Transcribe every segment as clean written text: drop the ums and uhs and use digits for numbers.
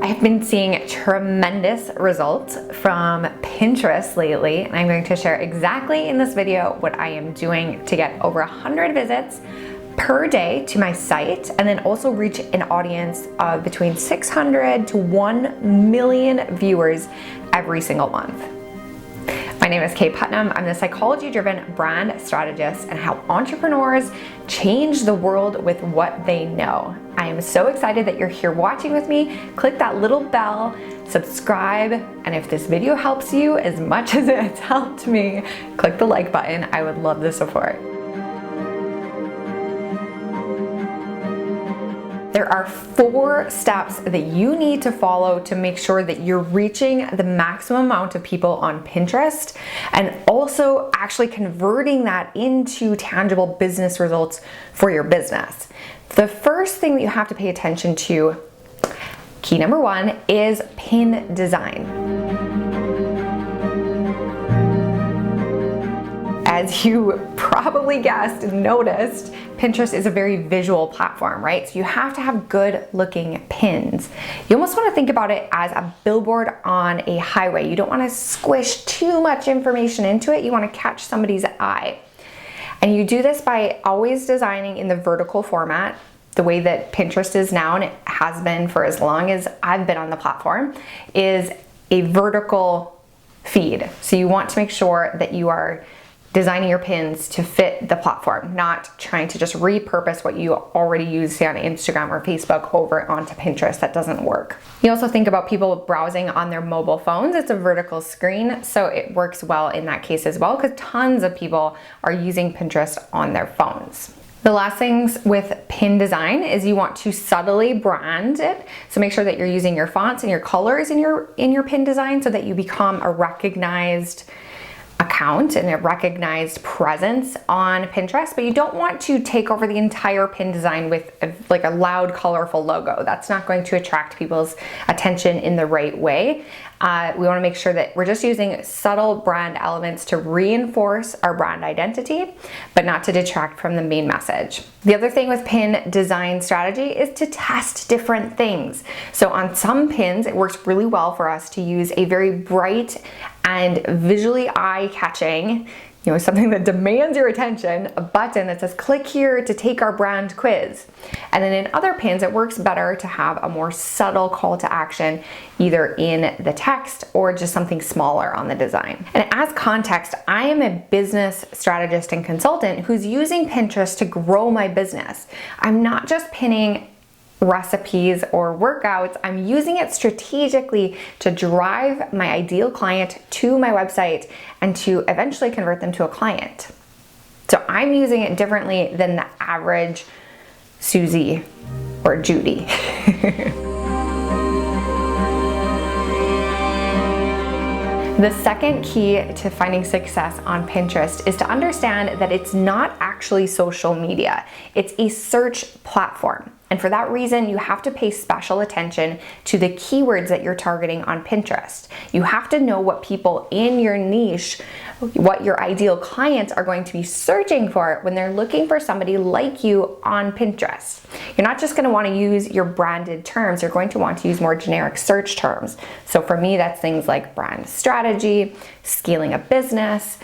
I've been seeing tremendous results from Pinterest lately, and I'm going to share exactly in this video what I am doing to get over 100 visits per day to my site, and then also reach an audience of between 600 to 1 million viewers every single month. My name is Kay Putnam. I'm the psychology-driven brand strategist and how entrepreneurs change the world with what they know. I am so excited that you're here watching with me. Click that little bell, subscribe, and if this video helps you as much as it's helped me, click the like button. I would love the support. There are 4 steps that you need to follow to make sure that you're reaching the maximum amount of people on Pinterest and also actually converting that into tangible business results for your business. The first thing that you have to pay attention to, key number 1, is pin design. As you probably guessed and noticed, Pinterest is a very visual platform, right? So you have to have good looking pins. You almost want to think about it as a billboard on a highway. You don't want to squish too much information into it. You want to catch somebody's eye. And you do this by always designing in the vertical format, the way that Pinterest is now, and it has been for as long as I've been on the platform, is a vertical feed. So you want to make sure that you are designing your pins to fit the platform, not trying to just repurpose what you already use, say on Instagram or Facebook, over onto Pinterest. That doesn't work. You also think about people browsing on their mobile phones. It's a vertical screen, so it works well in that case as well, because tons of people are using Pinterest on their phones. The last things with pin design is you want to subtly brand it. So make sure that you're using your fonts and your colors in your pin design so that you become a recognized account and a recognized presence on Pinterest, but you don't want to take over the entire pin design with like a loud, colorful logo. That's not going to attract people's attention in the right way. We want to make sure that we're just using subtle brand elements to reinforce our brand identity, but not to detract from the main message. The other thing with pin design strategy is to test different things. So on some pins, it works really well for us to use a very bright and visually eye-catching, something that demands your attention, a button that says click here to take our brand quiz. And then in other pins, it works better to have a more subtle call to action, either in the text or just something smaller on the design. And as context, I am a business strategist and consultant who's using Pinterest to grow my business. I'm not just pinning recipes or workouts. I'm using it strategically to drive my ideal client to my website and to eventually convert them to a client. So I'm using it differently than the average Susie or Judy. The second key to finding success on Pinterest is to understand that it's not actually social media. It's a search platform. And for that reason, you have to pay special attention to the keywords that you're targeting on Pinterest. You have to know what people in your niche, what your ideal clients are going to be searching for when they're looking for somebody like you on Pinterest. You're not just going to want to use your branded terms, you're going to want to use more generic search terms. So for me, that's things like brand strategy, scaling a business,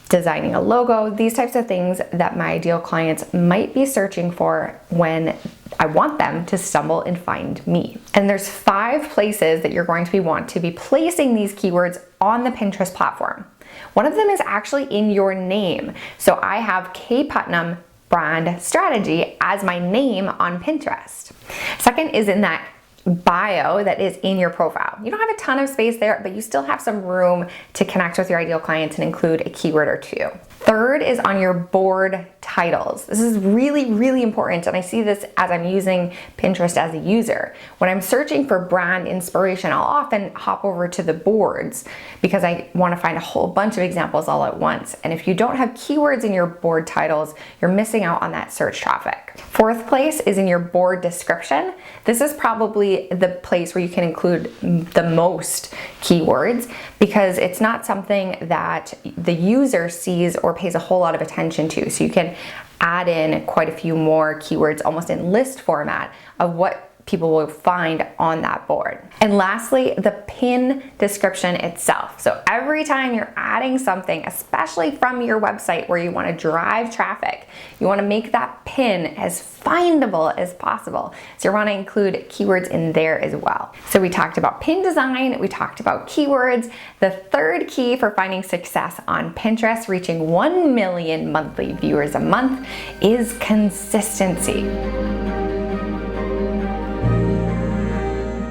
designing a logo, these types of things that my ideal clients might be searching for when I want them to stumble and find me. And there's 5 places that you're going to want to be placing these keywords on the Pinterest platform. One of them is actually in your name. So I have Kay Putnam Brand Strategy as my name on Pinterest. Second is in that bio that is in your profile. You don't have a ton of space there, but you still have some room to connect with your ideal clients and include a keyword or 2. Third is on your board titles. This is really, really important, and I see this as I'm using Pinterest as a user. When I'm searching for brand inspiration, I'll often hop over to the boards because I want to find a whole bunch of examples all at once. And if you don't have keywords in your board titles, you're missing out on that search traffic. Fourth place is in your board description. This is probably the place where you can include the most keywords because it's not something that the user sees or pays a whole lot of attention to. So you can add in quite a few more keywords almost in list format of what people will find on that board. And lastly, the pin description itself. So every time you're adding something, especially from your website where you want to drive traffic, you want to make that pin as findable as possible. So you want to include keywords in there as well. So we talked about pin design, we talked about keywords. The third key for finding success on Pinterest, reaching 1 million monthly viewers a month, is consistency.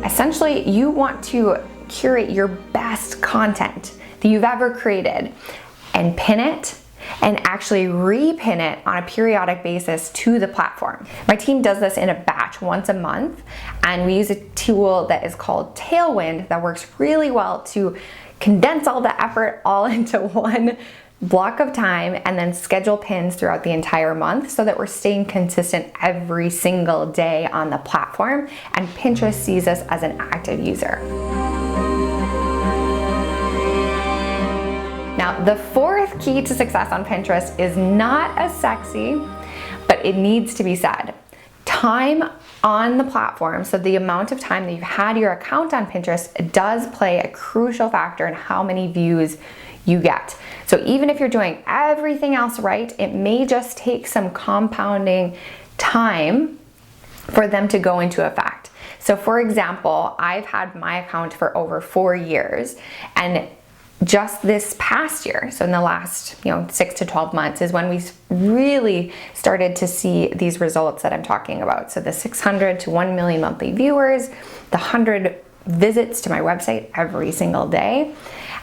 Essentially, you want to curate your best content that you've ever created and pin it and actually repin it on a periodic basis to the platform. My team does this in a batch once a month, and we use a tool that is called Tailwind that works really well to condense all the effort all into one block of time and then schedule pins throughout the entire month so that we're staying consistent every single day on the platform, and Pinterest sees us as an active user. Now, the fourth key to success on Pinterest is not as sexy, but it needs to be said. Time on the platform, so the amount of time that you've had your account on Pinterest, does play a crucial factor in how many views you get. So even if you're doing everything else right, it may just take some compounding time for them to go into effect. So for example, I've had my account for over 4 years, and just this past year, so in the last 6 to 12 months, is when we really started to see these results that I'm talking about. So the 600 to 1 million monthly viewers, the 100 visits to my website every single day.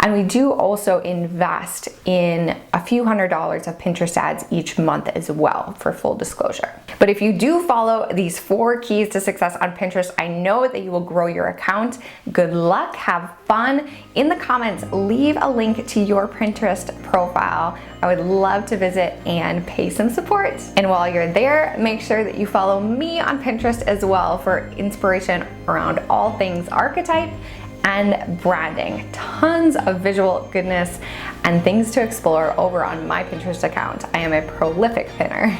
And we do also invest in a few $100s of Pinterest ads each month as well, for full disclosure. But if you do follow these 4 keys to success on Pinterest, I know that you will grow your account. Good luck, have fun. In the comments, leave a link to your Pinterest profile. I would love to visit and pay some support. And while you're there, make sure that you follow me on Pinterest as well for inspiration around all things archetype and branding. Tons of visual goodness and things to explore over on my Pinterest account. I am a prolific pinner.